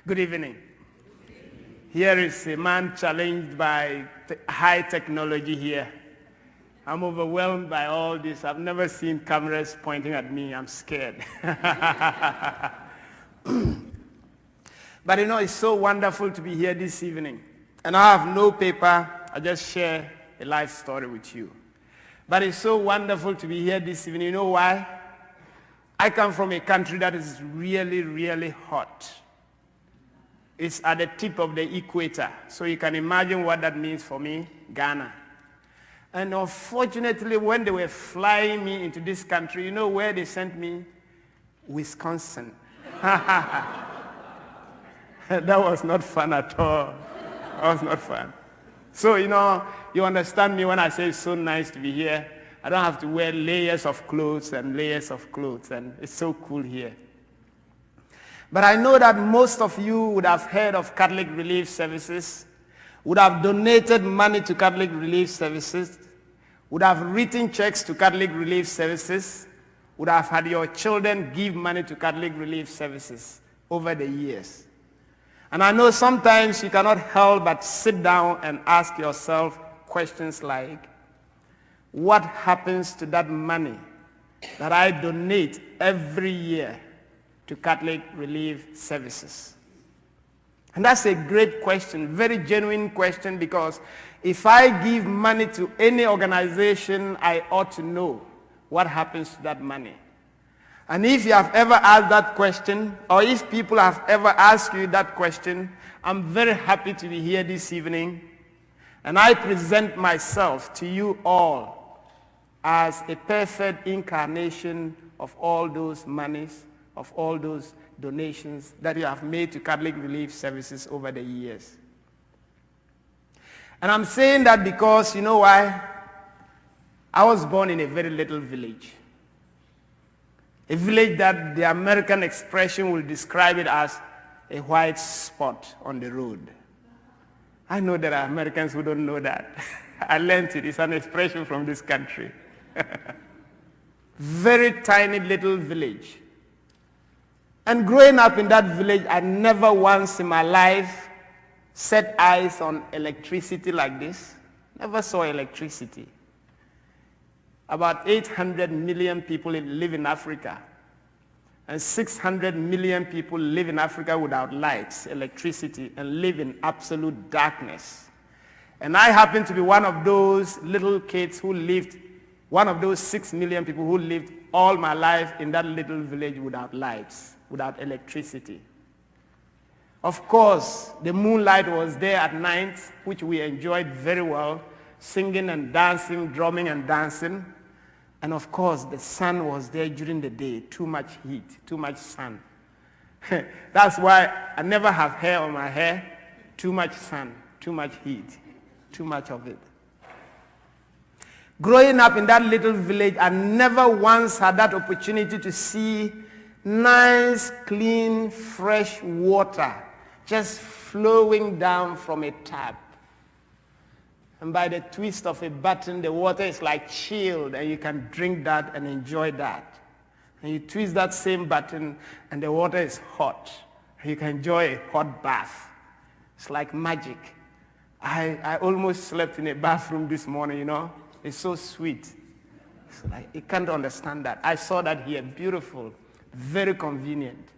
Good evening. Here is a man challenged by high technology here. I'm overwhelmed by all this. I've never seen cameras pointing at me. I'm scared. But you know, it's so wonderful to be here this evening. And I have no paper. I just share a life story with you. But it's so wonderful to be here this evening. You know why? I come from a country that is really, really hot. It's at the tip of the equator. So you can imagine what that means for me, Ghana. And unfortunately, when they were flying me into this country, you know where they sent me? Wisconsin. That was not fun at all. That was not fun. So, you know, you understand me when I say it's so nice to be here. I don't have to wear layers of clothes and layers of clothes, and it's so cool here. But I know that most of you would have heard of Catholic Relief Services, would have donated money to Catholic Relief Services, would have written checks to Catholic Relief Services, would have had your children give money to Catholic Relief Services over the years. And I know sometimes you cannot help but sit down and ask yourself questions like, what happens to that money that I donate every year to Catholic Relief Services? And that's a great question, very genuine question, because if I give money to any organization, I ought to know what happens to that money. And if you have ever asked that question, or if people have ever asked you that question, I'm very happy to be here this evening. And I present myself to you all as a perfect incarnation of all those monies, of all those donations that you have made to Catholic Relief Services over the years. And I'm saying that because, you know why? I was born in a very little village. A village that the American expression will describe it as a white spot on the road. I know there are Americans who don't know that. I learned it. It's an expression from this country. Very tiny little village. And growing up in that village, I never once in my life set eyes on electricity like this. Never saw electricity. About 800 million people live in Africa. And 600 million people live in Africa without lights, electricity, and live in absolute darkness. And I happen to be one of those little kids who lived, one of those 6 million people who lived all my life in that little village without lights, without electricity. Of course, the moonlight was there at night, which we enjoyed very well, singing and dancing, drumming and dancing. And of course, the sun was there during the day, too much heat, too much sun. That's why I never have hair on my hair, too much sun, too much heat, too much of it. Growing up in that little village, I never once had that opportunity to see nice, clean, fresh water just flowing down from a tap. And by the twist of a button, the water is like chilled, and you can drink that and enjoy that. And you twist that same button, and the water is hot. And you can enjoy a hot bath. It's like magic. I almost slept in a bathroom this morning, you know. It's so sweet. It's like, you can't understand that. I saw that here. Beautiful. Very convenient.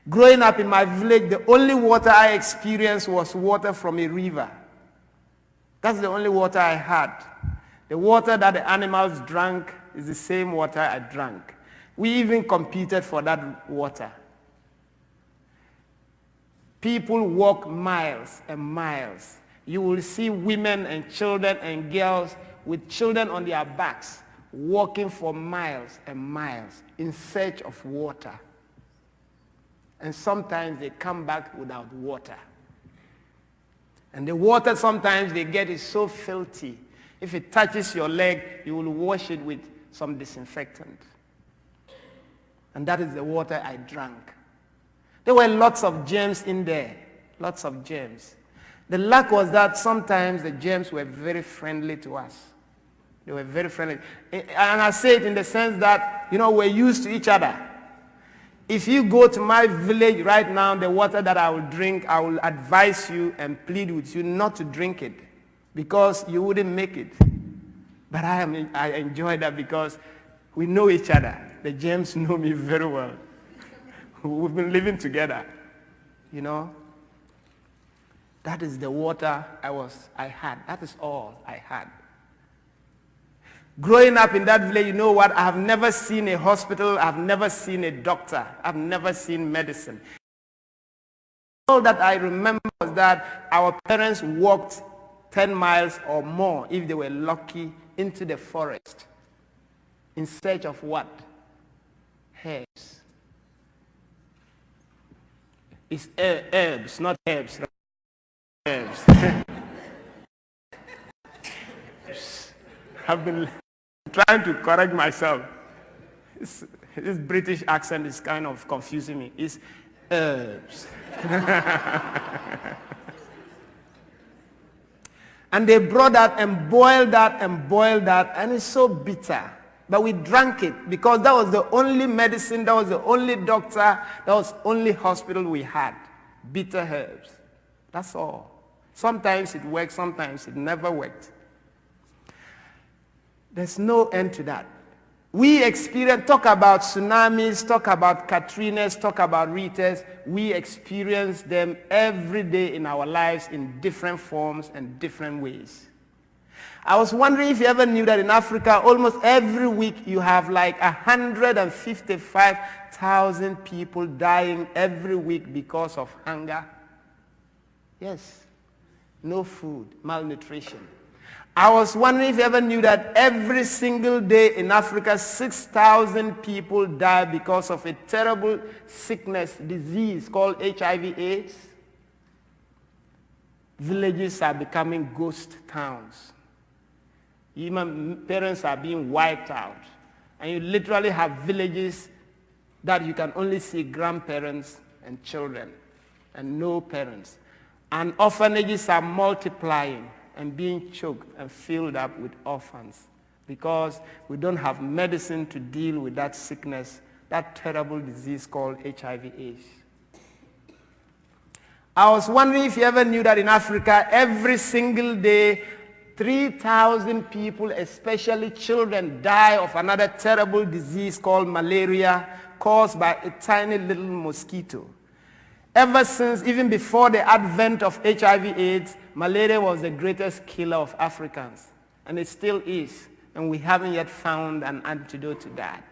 Growing up in my village, the only water I experienced was water from a river. That's the only water I had. The water that the animals drank is the same water I drank. We even competed for that water. People walk miles and miles. You will see women and children and girls with children on their backs walking for miles and miles in search of water. And sometimes they come back without water. And the water sometimes they get is so filthy. If it touches your leg, you will wash it with some disinfectant. And that is the water I drank. There were lots of germs in there, lots of germs. The luck was that sometimes the germs were very friendly to us. They were very friendly. And I say it in the sense that, you know, we're used to each other. If you go to my village right now, the water that I will drink, I will advise you and plead with you not to drink it because you wouldn't make it. But I enjoy that because we know each other. The James know me very well. We've been living together, you know. That is the water I had. That is all I had. Growing up in that village, you know what? I have never seen a hospital. I've never seen a doctor. I've never seen medicine. All that I remember was that our parents walked 10 miles or more, if they were lucky, into the forest in search of what? Herbs. It's herbs, not herbs. Herbs. I've been trying to correct myself. This British accent is kind of confusing me. It's herbs. And they brought that and boiled that and boiled that, and it's so bitter. But we drank it because that was the only medicine, that was the only doctor, that was the only hospital we had. Bitter herbs. That's all. Sometimes it worked, sometimes it never worked. There's no end to that. We experience, talk about tsunamis, talk about Katrinas, talk about Ritas. We experience them every day in our lives in different forms and different ways. I was wondering if you ever knew that in Africa, almost every week you have like 155,000 people dying every week because of hunger. Yes, no food, malnutrition. I was wondering if you ever knew that every single day in Africa, 6,000 people die because of a terrible sickness, disease called HIV/AIDS. Villages are becoming ghost towns. Even parents are being wiped out. And you literally have villages that you can only see grandparents and children and no parents. And orphanages are multiplying and being choked and filled up with orphans because we don't have medicine to deal with that sickness, that terrible disease called HIV/AIDS. I was wondering if you ever knew that in Africa, every single day, 3,000 people, especially children, die of another terrible disease called malaria caused by a tiny little mosquito. Ever since, even before the advent of HIV/AIDS, malaria was the greatest killer of Africans. And it still is. And we haven't yet found an antidote to that.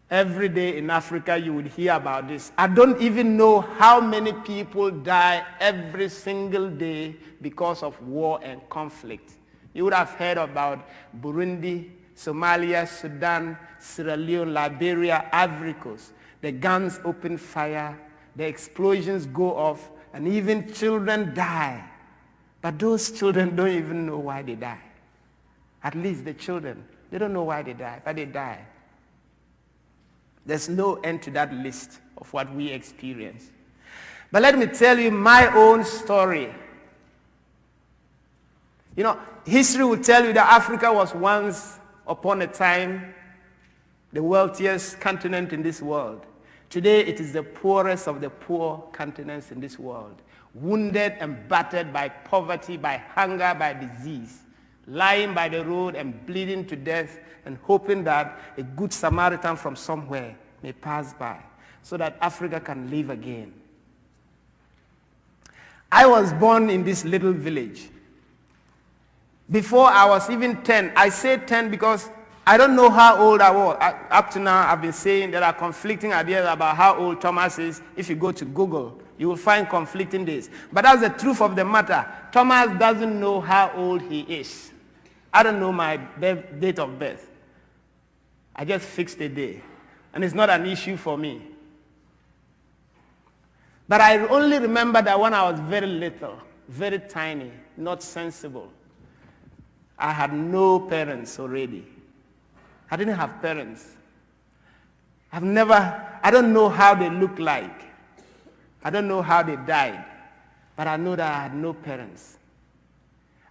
Every day in Africa, you would hear about this. I don't even know how many people die every single day because of war and conflict. You would have heard about Burundi, Somalia, Sudan, Sierra Leone, Liberia, Ivory Coast. The guns open fire, the explosions go off, and even children die. But those children don't even know why they die. At least the children, they don't know why they die, but they die. There's no end to that list of what we experience. But let me tell you my own story. You know, history will tell you that Africa was once upon a time the wealthiest continent in this world. Today, it is the poorest of the poor continents in this world, wounded and battered by poverty, by hunger, by disease, lying by the road and bleeding to death and hoping that a good Samaritan from somewhere may pass by so that Africa can live again. I was born in this little village. Before I was even 10, I say 10 because I don't know how old I was. Up to now, I've been saying there are conflicting ideas about how old Thomas is. If you go to Google, you will find conflicting days. But that's the truth of the matter. Thomas doesn't know how old he is. I don't know my date of birth. I just fixed a day. And it's not an issue for me. But I only remember that when I was very little, very tiny, not sensible, I had no parents already. I didn't have parents. I don't know how they look like. I don't know how they died. But I know that I had no parents.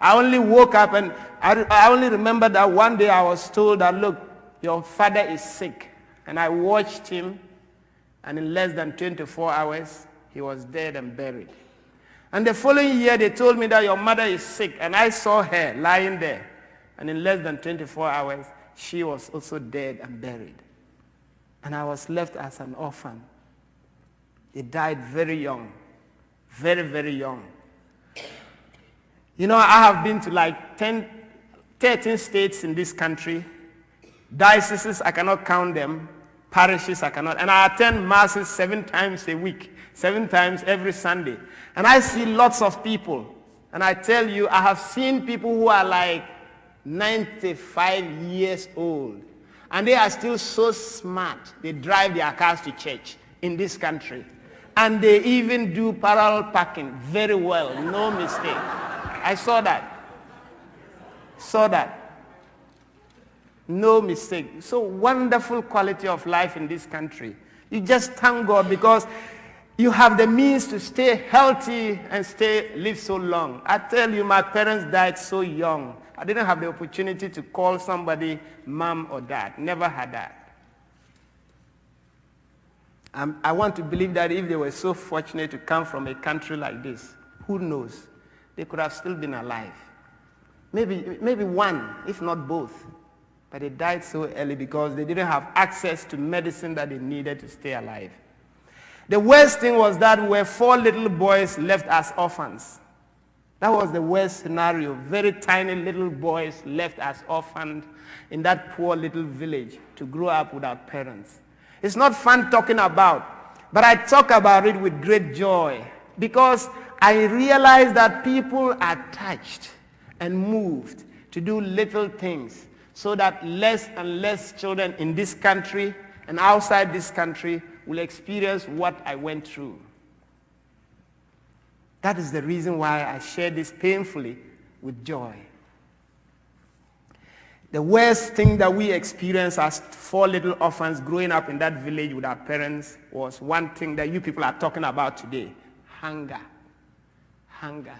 I only woke up and I only remember that one day I was told that, look, your father is sick. And I watched him, and in less than 24 hours, he was dead and buried. And the following year, they told me that your mother is sick, and I saw her lying there. And in less than 24 hours, she was also dead and buried. And I was left as an orphan. They died very young, very, very young. You know, I have been to like 13 states in this country. Dioceses, I cannot count them. Parishes, I cannot. And I attend masses 7 times a week, 7 times every Sunday. And I see lots of people. And I tell you, I have seen people who are like 95 years old. And they are still so smart. They drive their cars to church in this country. And they even do parallel parking very well, no mistake. I saw that. Saw that. No mistake. So wonderful quality of life in this country. You just thank God because you have the means to stay healthy and live so long. I tell you, my parents died so young. I didn't have the opportunity to call somebody mom or dad. Never had that. I want to believe that if they were so fortunate to come from a country like this, who knows? They could have still been alive. Maybe one, if not both. But they died so early because they didn't have access to medicine that they needed to stay alive. The worst thing was that we were 4 little boys left as orphans. That was the worst scenario. Very tiny little boys left as orphans in that poor little village to grow up without parents. It's not fun talking about, but I talk about it with great joy because I realize that people are touched and moved to do little things so that less and less children in this country and outside this country will experience what I went through. That is the reason why I share this painfully with joy. The worst thing that we experienced as 4 little orphans growing up in that village with our parents was one thing that you people are talking about today: hunger. Hunger.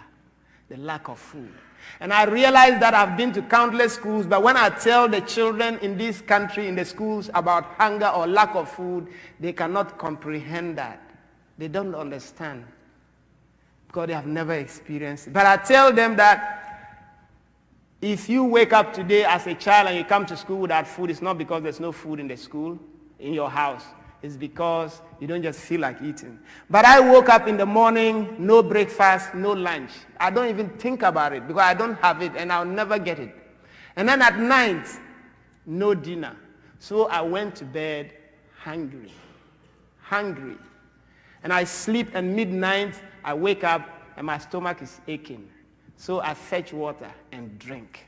The lack of food. And I realize that I've been to countless schools, but when I tell the children in this country, in the schools, about hunger or lack of food, they cannot comprehend that. They don't understand because they have never experienced it. But I tell them that if you wake up today as a child and you come to school without food, it's not because there's no food in the school, in your house. It's because you don't just feel like eating. But I woke up in the morning, no breakfast, no lunch. I don't even think about it because I don't have it and I'll never get it. And then at night, no dinner. So I went to bed hungry. Hungry. And I sleep, and midnight I wake up and my stomach is aching. So I fetch water and drink.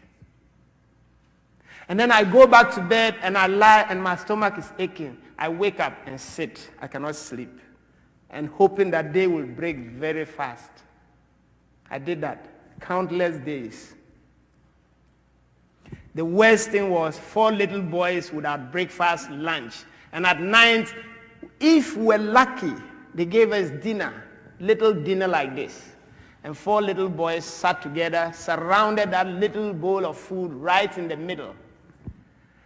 And then I go back to bed and I lie and my stomach is aching. I wake up and sit. I cannot sleep. And hoping that day will break very fast. I did that countless days. The worst thing was 4 little boys without breakfast, lunch. And at night, if we're lucky, they gave us dinner, little dinner like this. And 4 little boys sat together, surrounded that little bowl of food right in the middle.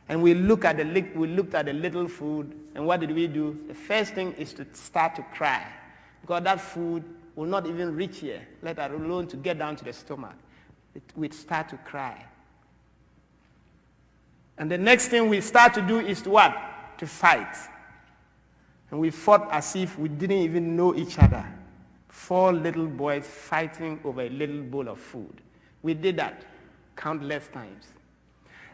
And we looked at the little food, and what did we do? The first thing is to start to cry, because that food will not even reach here, let alone to get down to the stomach. We'd start to cry. And the next thing we start to do is to what? To fight. And we fought as if we didn't even know each other. 4 little boys fighting over a little bowl of food. We did that countless times.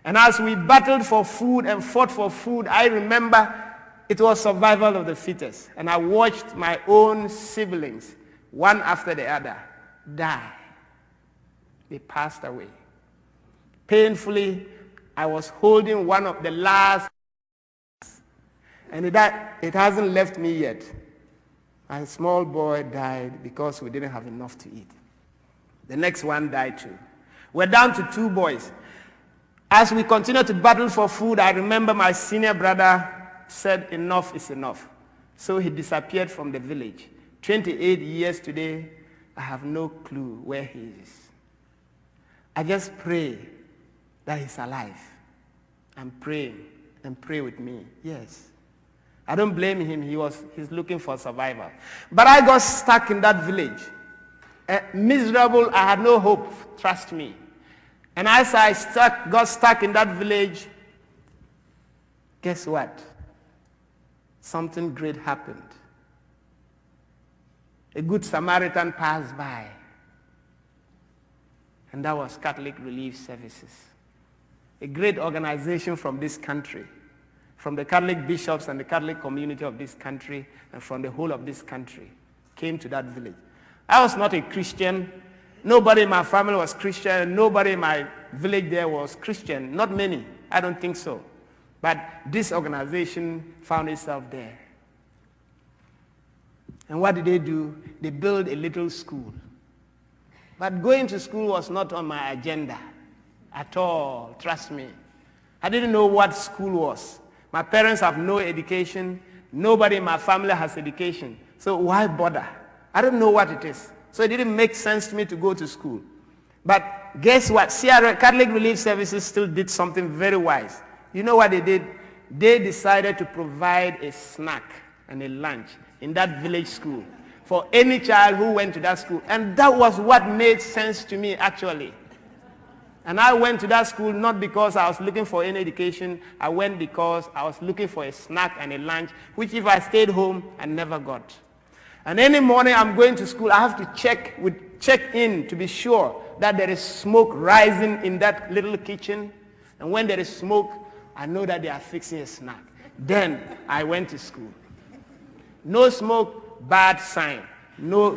And as we battled for food and fought for food, I remember it was survival of the fittest. And I watched my own siblings, one after the other, die. They passed away. Painfully, I was holding one of the last, and it hasn't left me yet. My small boy died because we didn't have enough to eat. The next one died too. We're down to 2 boys. As we continued to battle for food, I remember my senior brother said enough is enough. So he disappeared from the village. 28 years today, I have no clue where he is. I just pray that he's alive. I'm praying and pray with me. Yes. I don't blame him. He's looking for survival. But I got stuck in that village. Miserable. I had no hope. Trust me. And as I got stuck in that village, guess what? Something great happened. A good Samaritan passed by. And that was Catholic Relief Services. A great organization from this country, from the Catholic bishops and the Catholic community of this country, and from the whole of this country, came to that village. I was not a Christian. Nobody in my family was Christian. Nobody in my village there was Christian. Not many. I don't think so. But this organization found itself there. And what did they do? They built a little school. But going to school was not on my agenda at all, trust me. I didn't know what school was. My parents have no education. Nobody in my family has education. So why bother? I don't know what it is. So it didn't make sense to me to go to school. But guess what? CRS, Catholic Relief Services, still did something very wise. You know what they did? They decided to provide a snack and a lunch in that village school for any child who went to that school. And that was what made sense to me, actually. And I went to that school not because I was looking for any education. I went because I was looking for a snack and a lunch, which if I stayed home, I never got. And any morning I'm going to school, I have to check in to be sure that there is smoke rising in that little kitchen. And when there is smoke, I know that they are fixing a snack. Then I went to school. No smoke, bad sign. No.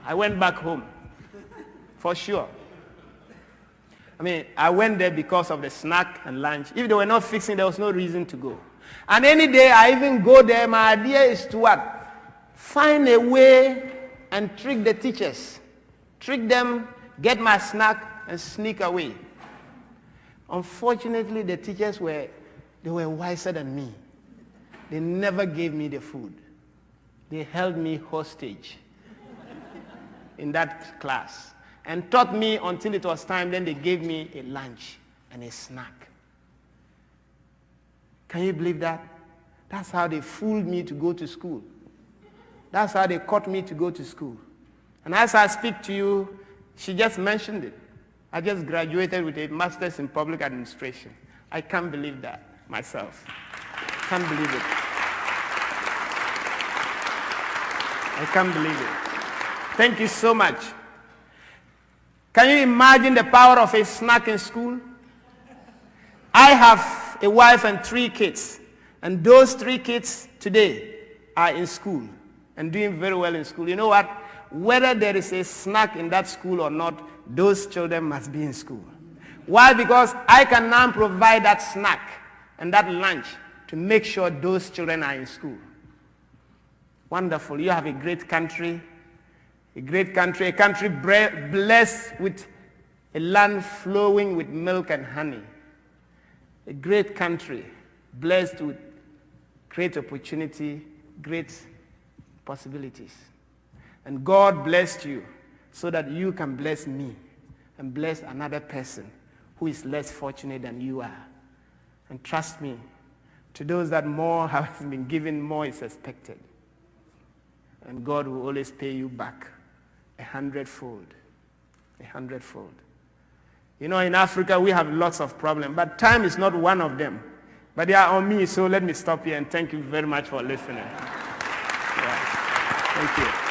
I went back home. For sure. I mean, I went there because of the snack and lunch. If they were not fixing, there was no reason to go. And any day I even go there, my idea is to what? Find a way and trick the teachers. Trick them, get my snack, and sneak away. Unfortunately, the teachers were wiser than me. They never gave me the food. They held me hostage in that class and taught me until it was time. Then they gave me a lunch and a snack. Can you believe that? That's how they fooled me to go to school. That's how they caught me to go to school. And as I speak to you, she just mentioned it. I just graduated with a master's in public administration. I can't believe that myself. Can't believe it. I can't believe it. Thank you so much. Can you imagine the power of a snack in school? I have a wife and 3 kids. And those 3 kids today are in school and doing very well in school. You know what? Whether there is a snack in that school or not, those children must be in school. Why? Because I can now provide that snack and that lunch to make sure those children are in school. Wonderful. You have a great country. A great country, a country blessed with a land flowing with milk and honey. A great country blessed with great opportunity, great possibilities. And God blessed you so that you can bless me and bless another person who is less fortunate than you are. And trust me, to those that more has been given, more is expected. And God will always pay you back 100-fold. 100-fold. You know, in Africa, we have lots of problems, but time is not one of them. But they are on me, so let me stop here and thank you very much for listening. Yeah. Thank you.